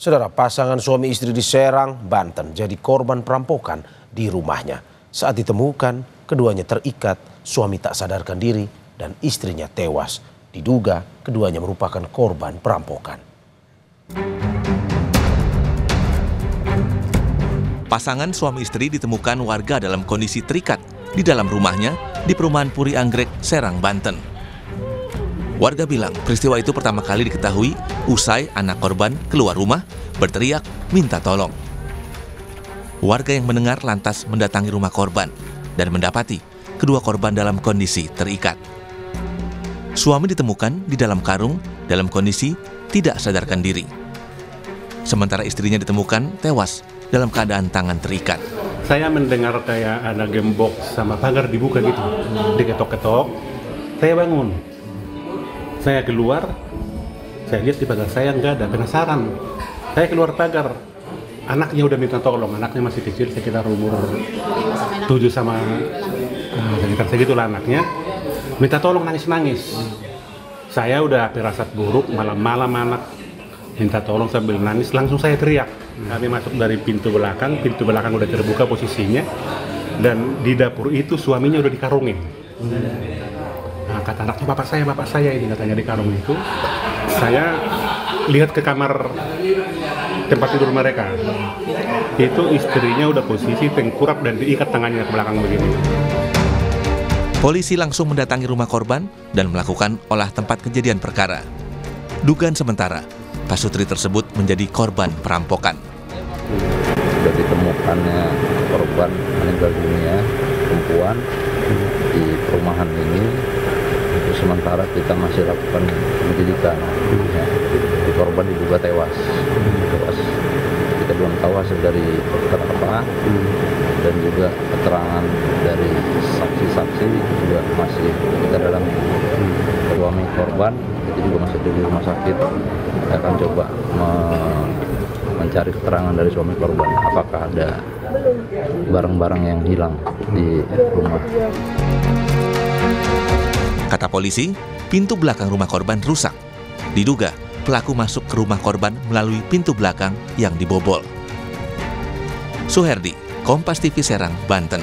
Saudara, pasangan suami istri di Serang, Banten jadi korban perampokan di rumahnya. Saat ditemukan, keduanya terikat, suami tak sadarkan diri dan istrinya tewas. Diduga keduanya merupakan korban perampokan. Pasangan suami istri ditemukan warga dalam kondisi terikat di dalam rumahnya di perumahan Puri Anggrek, Serang, Banten. Warga bilang peristiwa itu pertama kali diketahui usai anak korban keluar rumah berteriak minta tolong. Warga yang mendengar lantas mendatangi rumah korban dan mendapati kedua korban dalam kondisi terikat. Suami ditemukan di dalam karung dalam kondisi tidak sadarkan diri. Sementara istrinya ditemukan tewas dalam keadaan tangan terikat. Saya mendengar kayak ada gembok sama pagar dibuka gitu, diketok-ketok. Saya bangun. Saya keluar, saya lihat di pagar saya nggak ada, penasaran. Saya keluar pagar, anaknya udah minta tolong, anaknya masih kecil, sekitar umur 7 sama sekitar segitulah anaknya. Minta tolong, nangis-nangis. Saya udah firasat buruk, malam-malam anak minta tolong sambil nangis, langsung saya teriak. Kami masuk dari pintu belakang udah terbuka posisinya, dan di dapur itu suaminya udah dikarungin. Nah, kata anaknya, bapak saya ini katanya di karung itu. Saya lihat ke kamar tempat tidur mereka. Itu istrinya udah posisi tengkurap dan diikat tangannya ke belakang begini. Polisi langsung mendatangi rumah korban dan melakukan olah tempat kejadian perkara. Dugaan sementara, Pasutri tersebut menjadi korban perampokan. Sudah ditemukannya korban meninggal dunia, perempuan di perumahan ini. Untuk sementara kita masih lakukan penyelidikan. Ya, di korban diduga tewas. Kita belum tahu hasil dari apa, dan juga keterangan dari saksi-saksi juga masih kita dalam. Suami korban itu juga masih di rumah sakit. Kita akan coba mencari keterangan dari suami korban, apakah ada barang-barang yang hilang di rumah. Kata polisi, pintu belakang rumah korban rusak. Diduga pelaku masuk ke rumah korban melalui pintu belakang yang dibobol. Suherdi, Kompas TV Serang, Banten.